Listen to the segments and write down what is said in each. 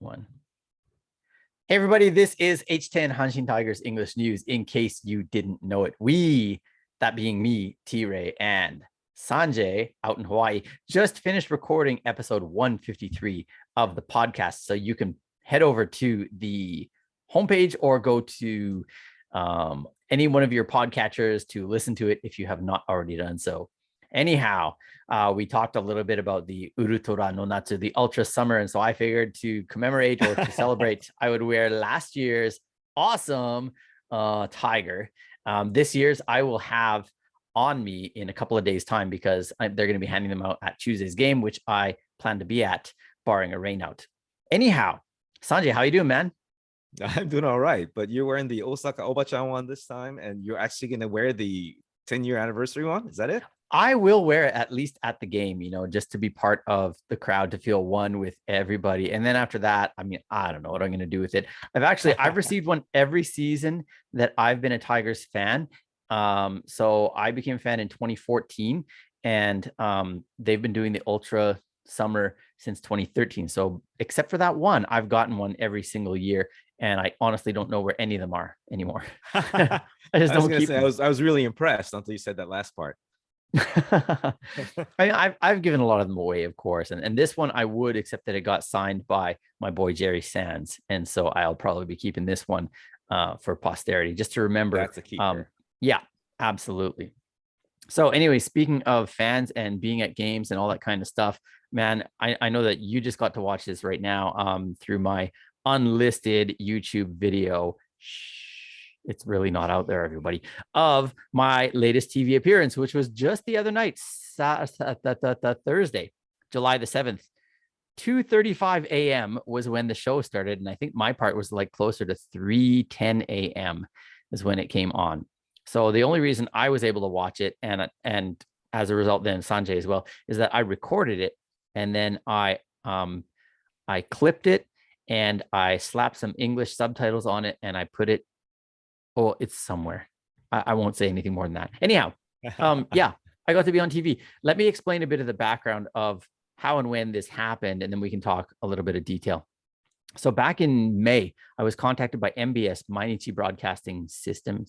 one. Hey, everybody, this is H10 Hanshin Tigers English News. In case you didn't know it, that being me, T-Ray, and Sanjay out in Hawaii, just finished recording episode 153 of the podcast. So you can head over to the homepage or go to any one of your podcatchers to listen to it if you have not already done so. Anyhow, we talked a little bit about the Urutora no Natsu, the Ultra Summer. And so I figured to commemorate or to celebrate, I would wear last year's awesome tiger. This year's I will have on me in a couple of days' time because they're going to be handing them out at Tuesday's game, which I plan to be at, barring a rainout. Anyhow, Sanjay, how you doing, man? I'm doing all right, but you're wearing the Osaka Obachan one this time, and you're actually going to wear the 10-year anniversary one. Is that it? I will wear it at least at the game, just to be part of the crowd, to feel one with everybody. And then after that, I mean, I don't know what I'm going to do with it. I've received one every season that I've been a Tigers fan. So I became a fan in 2014, and they've been doing the Ultra Summer since 2013. So except for that one, I've gotten one every single year. And I honestly don't know where any of them are anymore. I was really impressed until you said that last part. I mean, I've given a lot of them away, of course, and this one I would, except that it got signed by my boy Jerry Sands, and so I'll probably be keeping this one for posterity, just to remember. That's a keeper. Yeah, absolutely. So anyway, speaking of fans and being at games and all that kind of stuff, man, I know that you just got to watch this right now through my unlisted YouTube video. It's really not out there, everybody, of my latest TV appearance, which was just the other night, Thursday, July the 7th. 2:35 a.m. was when the show started, and I think my part was like closer to 3:10 a.m. is when it came on. So the only reason I was able to watch it, and as a result then Sanjay as well, is that I recorded it, and then I clipped it, and I slapped some English subtitles on it, and I put it, it's somewhere. I won't say anything more than that. Anyhow, yeah, I got to be on TV. Let me explain a bit of the background of how and when this happened, and then we can talk a little bit of detail. So back in May, I was contacted by MBS, Mainichi Broadcasting System.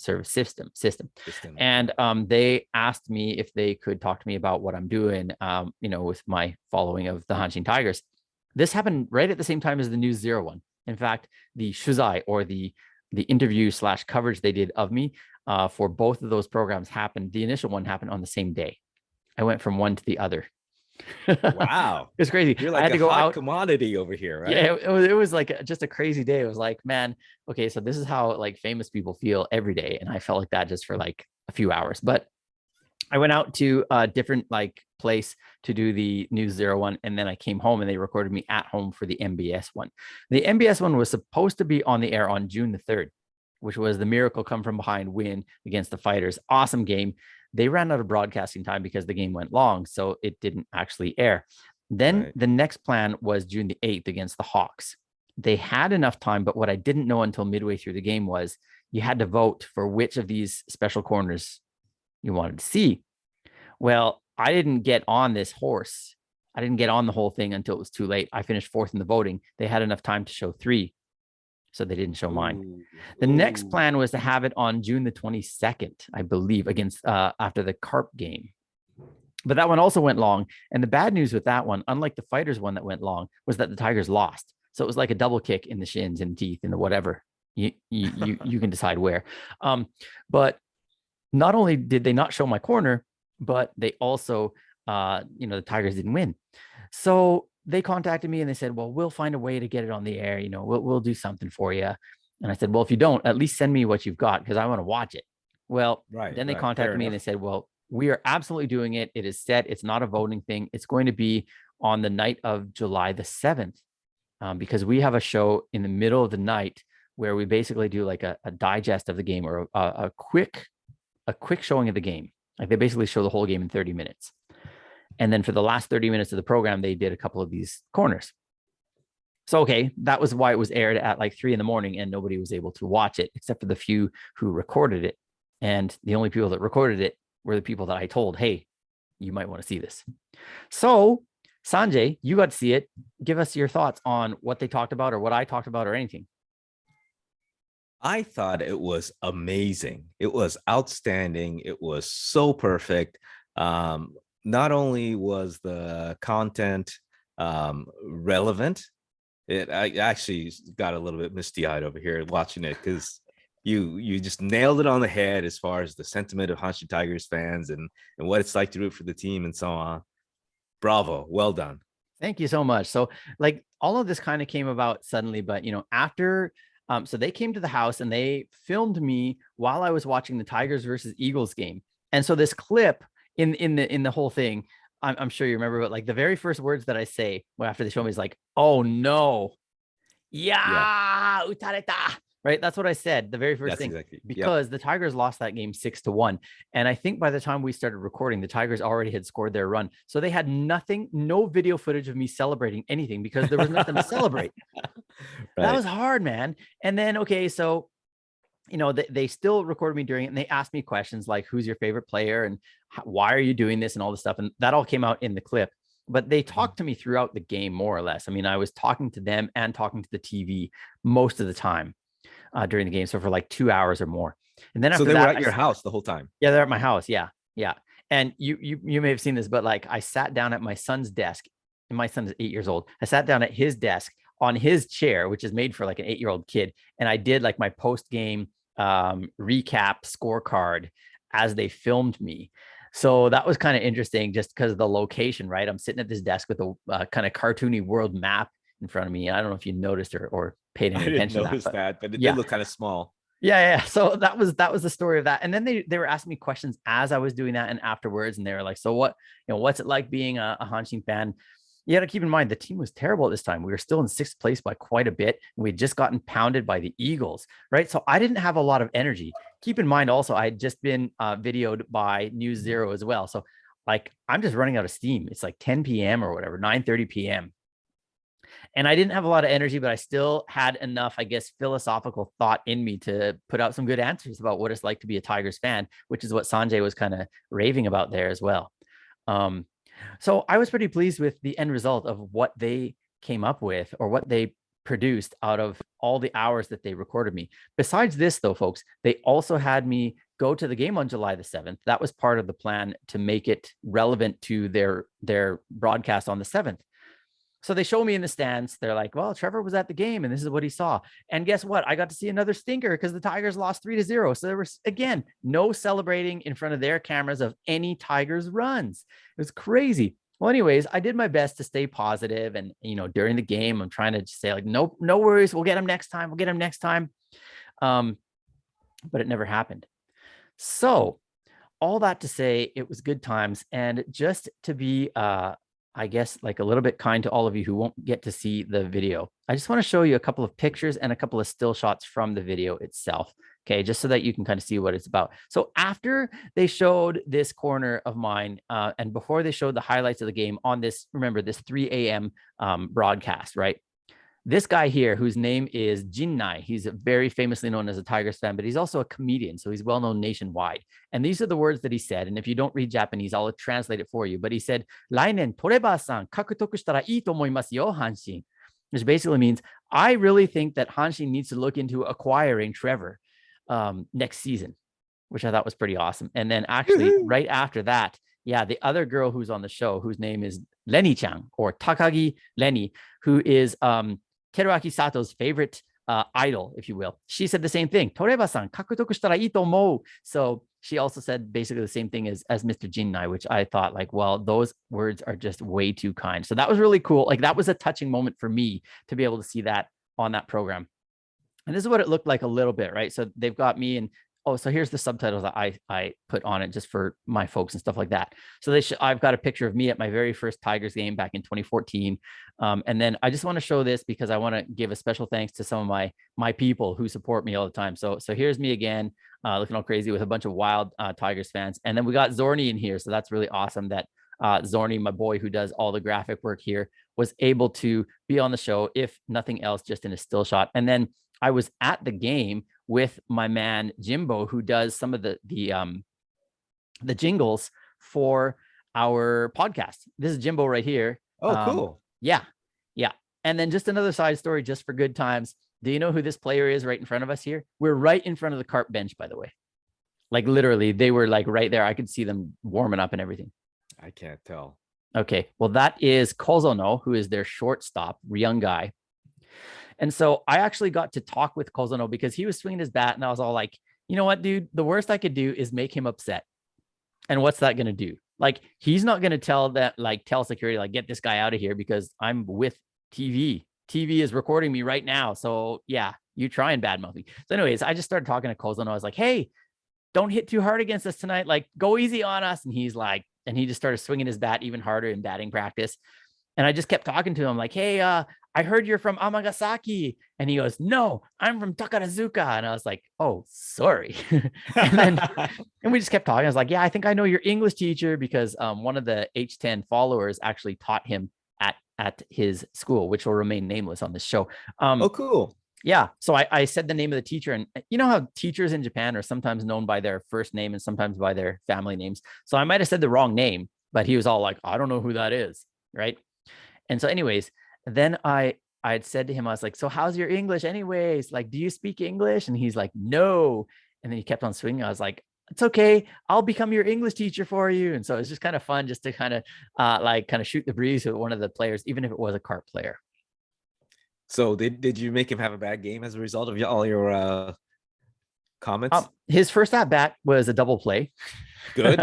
And they asked me if they could talk to me about what I'm doing, with my following of the Hanshin Tigers. This happened right at the same time as the News Zero one. In fact, the shuzai, or the interview / coverage they did of me for both of those programs happened. The initial one happened on the same day. I went from one to the other. Wow. It's crazy. You're like I had to go out commodity over here, right? Yeah, it was like just a crazy day. It was like, man, okay, so this is how like famous people feel every day. And I felt like that just for like a few hours. But I went out to a different place to do the News Zero one, and then I came home and they recorded me at home for the MBS one. The MBS one was supposed to be on the air on June the 3rd, which was the Miracle Come From Behind win against the Fighters. Awesome game. They ran out of broadcasting time because the game went long, so it didn't actually air. Then The next plan was June the 8th against the Hawks. They had enough time, but what I didn't know until midway through the game was you had to vote for which of these special corners you wanted to see. Well, I didn't get on this horse. I didn't get on the whole thing until it was too late. I finished fourth in the voting. They had enough time to show 3, so they didn't show mine. The next plan was to have it on June the 22nd, I believe, against after the Carp game. But that one also went long. And the bad news with that one, unlike the Fighters one that went long, was that the Tigers lost. So it was like a double kick in the shins and teeth and whatever. You can decide where. But not only did they not show my corner, but they also, the Tigers didn't win. So they contacted me and they said, well, we'll find a way to get it on the air. We'll do something for you. And I said, well, if you don't, at least send me what you've got, because I want to watch it. Well, then they contacted me and they said, well, we are absolutely doing it. It is set. It's not a voting thing. It's going to be on the night of July the 7th, because we have a show in the middle of the night where we basically do like a digest of the game, or a quick showing of the game. Like they basically show the whole game in 30 minutes. And then for the last 30 minutes of the program, they did a couple of these corners. So, okay, that was why it was aired at like 3 a.m. and nobody was able to watch it except for the few who recorded it. And the only people that recorded it were the people that I told, hey, you might want to see this. So Sanjay, you got to see it. Give us your thoughts on what they talked about or what I talked about or anything. I thought it was amazing. It was outstanding. It was so perfect. Um, Not only was the content relevant, I actually got a little bit misty-eyed over here watching it because you just nailed it on the head as far as the sentiment of Hanshin Tigers fans and what it's like to root for the team and so on. Bravo, well done. Thank you so much. So, like, all of this kind of came about suddenly, but after, so they came to the house and they filmed me while I was watching the Tigers versus Eagles game. And so this clip in the whole thing, I'm sure you remember, but like the very first words that I say after they show me is like, "Oh no, Yeah, yeah, utareta." Right? That's what I said, the very first that's thing, exactly. Yep. because the Tigers lost that game 6-1. And I think by the time we started recording, the Tigers already had scored their run. So they had nothing, no video footage of me celebrating anything because there was nothing to celebrate. That Right. was hard, man. And then, okay, so they still recorded me during it, and they asked me questions like, who's your favorite player and why are you doing this and all this stuff. And that all came out in the clip, but they talked to me throughout the game, more or less. I mean, I was talking to them and talking to the TV most of the time during the game. So for like 2 hours or more. And then So after they were that, at your house the whole time. yeah, they're at my house. Yeah. Yeah. And you may have seen this, but like I sat down at my son's desk, and my son is 8 years old. I sat down at his desk on his chair, which is made for like an 8-year-old kid. And I did like my post game recap scorecard as they filmed me. So that was kind of interesting just because of the location, right? I'm sitting at this desk with a kind of cartoony world map in front of me. And I don't know if you noticed or paid I any didn't attention to that, notice but that, but it yeah. did look kind of small. Yeah. So that was the story of that. And then they were asking me questions as I was doing that and afterwards. And they were like, so what's it like being a Hanshin fan? You got to keep in mind the team was terrible at this time. We were still in sixth place by quite a bit. And we had just gotten pounded by the Eagles, right? So I didn't have a lot of energy. Keep in mind also, I had just been videoed by News Zero as well. So like I'm just running out of steam. It's like 10 p.m. or whatever, 9:30 p.m. And I didn't have a lot of energy, but I still had enough, I guess, philosophical thought in me to put out some good answers about what it's like to be a Tigers fan, which is what Sanjay was kind of raving about there as well. Um, so I was pretty pleased with the end result of what they came up with or what they produced out of all the hours that they recorded me. Besides this, though, folks, they also had me go to the game on July the 7th. That was part of the plan to make it relevant to their broadcast on the 7th. So they show me in the stands. They're like, well, Trevor was at the game and this is what he saw. And guess what? I got to see another stinker because the Tigers lost 3-0. So there was, again, no celebrating in front of their cameras of any Tigers runs. It was crazy. Well, anyways, I did my best to stay positive. And, during the game, I'm trying to just say like, nope, no worries. We'll get him next time. We'll get him next time. But it never happened. So all that to say, it was good times. And just to be, I guess, like a little bit kind to all of you who won't get to see the video, I just want to show you a couple of pictures and a couple of still shots from the video itself. Okay, just so that you can kind of see what it's about. So after they showed this corner of mine, and before they showed the highlights of the game on this, remember this 3 a.m. Broadcast, right? This guy here, whose name is Jinnai, he's very famously known as a Tigers fan, but he's also a comedian, so he's well known nationwide. And these are the words that he said. And if you don't read Japanese, I'll translate it for you. But he said, "Lainen Toreba-san kakutoku shitara ii to omoimasu yo, Hanshin," which basically means, I really think that Hanshin needs to look into acquiring Trevor next season, which I thought was pretty awesome. And then actually right after that, yeah, the other girl who's on the show, whose name is Lenny-chan or Takagi Lenny, who is Teruaki Sato's favorite idol, if you will. She said the same thing. Toreba-san, kakutoku shitara ii to omou. So she also said basically the same thing as Mr. Jinnai, which I thought like, well, those words are just way too kind. So that was really cool. Like that was a touching moment for me to be able to see that on that program. And this is what it looked like a little bit, right? So they've got me and, oh, so here's the subtitles that I put on it just for my folks and stuff like that. So I've got a picture of me at my very first Tigers game back in 2014. And then I just want to show this because I want to give a special thanks to some of my people who support me all the time. So here's me again, looking all crazy with a bunch of wild Tigers fans. And then we got Zorni in here. So that's really awesome that Zorni, my boy who does all the graphic work here, was able to be on the show, if nothing else, just in a still shot. And then I was at the game with my man Jimbo, who does some of the jingles for our podcast. This is Jimbo right here. Oh, cool. Yeah. Yeah. And then just another side story, just for good times. Do you know who this player is right in front of us here? We're right in front of the carp bench, by the way. Like literally, they were like right there. I could see them warming up and everything. I can't tell. Okay. Well, that is Kozano, who is their shortstop, young guy. And so I actually got to talk with Kozano because he was swinging his bat. And I was all like, you know what, dude? The worst I could do is make him upset. And what's that going to do? Like, he's not going to tell security, like, get this guy out of here because I'm with TV. TV is recording me right now. So yeah, you try and badmouth me. So anyways, I just started talking to Kozano. I was like, hey, don't hit too hard against us tonight. Like, go easy on us. And he's like, and he just started swinging his bat even harder in batting practice. And I just kept talking to him like, hey, I heard you're from Amagasaki. And he goes, no, I'm from Takarazuka. And I was like, oh, sorry. and we just kept talking. I was like, yeah, I think I know your English teacher because one of the H10 followers actually taught him at his school, which will remain nameless on this show. Oh, cool. Yeah. So I said the name of the teacher, and you know how teachers in Japan are sometimes known by their first name and sometimes by their family names. So I might have said the wrong name, but he was all like, I don't know who that is. Right. And so anyways, then I had said to him, I was like, so how's your English anyways? Like, do you speak English? And he's like, no. And then he kept on swinging. I was like, it's okay. I'll become your English teacher for you. And so it's just kind of fun just to kind of shoot the breeze with one of the players, even if it was a carp player. So did you make him have a bad game as a result of all your comments? His first at bat was a double play. Good.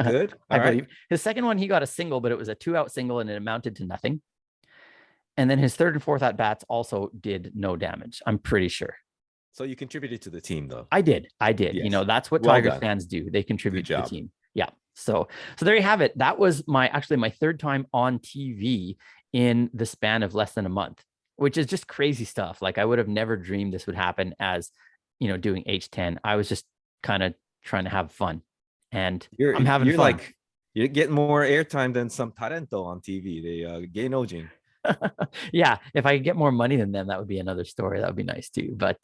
I believe. His second one, he got a single, but it was a 2-out single and it amounted to nothing. And then his third and fourth at bats also did no damage. I'm pretty sure. So you contributed to the team, though. I did. Yes. You know, that's what Tigers fans do. They contribute to the team. Yeah. So there you have it. That was my third time on TV in the span of less than a month, which is just crazy stuff. Like, I would have never dreamed this would happen as, you know, doing H10. I was just kind of trying to have fun, and I'm having fun. Like, you're getting more airtime than some Tarento on TV. They Gainojin. Yeah, if I could get more money than them, that would be another story. That would be nice too. But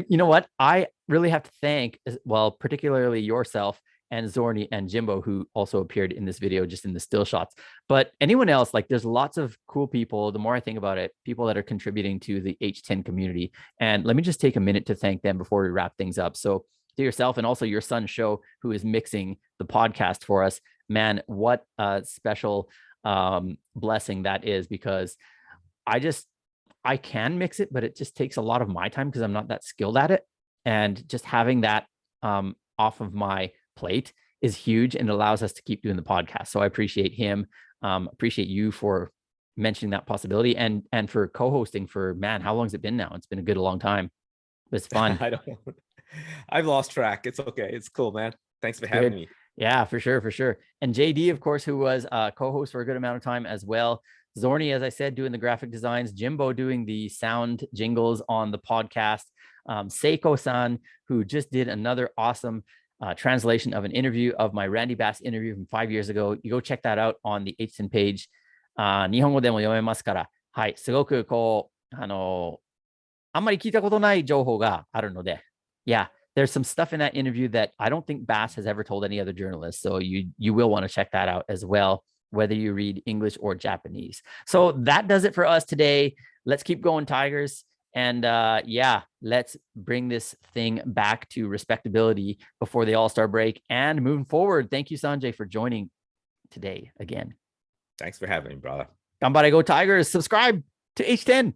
you know what? I really have to thank, well, particularly yourself and Zorni and Jimbo, who also appeared in this video, just in the still shots. But anyone else, like, there's lots of cool people. The more I think about it, people that are contributing to the H10 community. And let me just take a minute to thank them before we wrap things up. So to yourself and also your son, Show, who is mixing the podcast for us, man, what a special blessing that is, because I can mix it, but it just takes a lot of my time because I'm not that skilled at it. And just having that off of my plate is huge and allows us to keep doing the podcast. So I appreciate him. Appreciate you for mentioning that possibility and for co-hosting for, man, how long has it been now? It's been a long time. It's fun. I've lost track. It's okay. It's cool, man. Thanks for having me. Yeah, for sure. And JD, of course, who was a co-host for a good amount of time as well. Zorni, as I said, doing the graphic designs. Jimbo doing the sound jingles on the podcast. Seiko-san, who just did another awesome translation of an interview of my Randy Bass interview from 5 years ago. You go check that out on the H10 page. 日本語でも読めますから、はい、すごくこう、あんまり聞いたことない情報があるので、yeah, there's some stuff in that interview that I don't think Bass has ever told any other journalist. So you will want to check that out as well, whether you read English or Japanese. So that does it for us today. Let's keep going, Tigers. And yeah, let's bring this thing back to respectability before the All-Star break and moving forward. Thank you, Sanjay, for joining today again. Thanks for having me, brother. Ganbare, go Tigers. Subscribe to H10.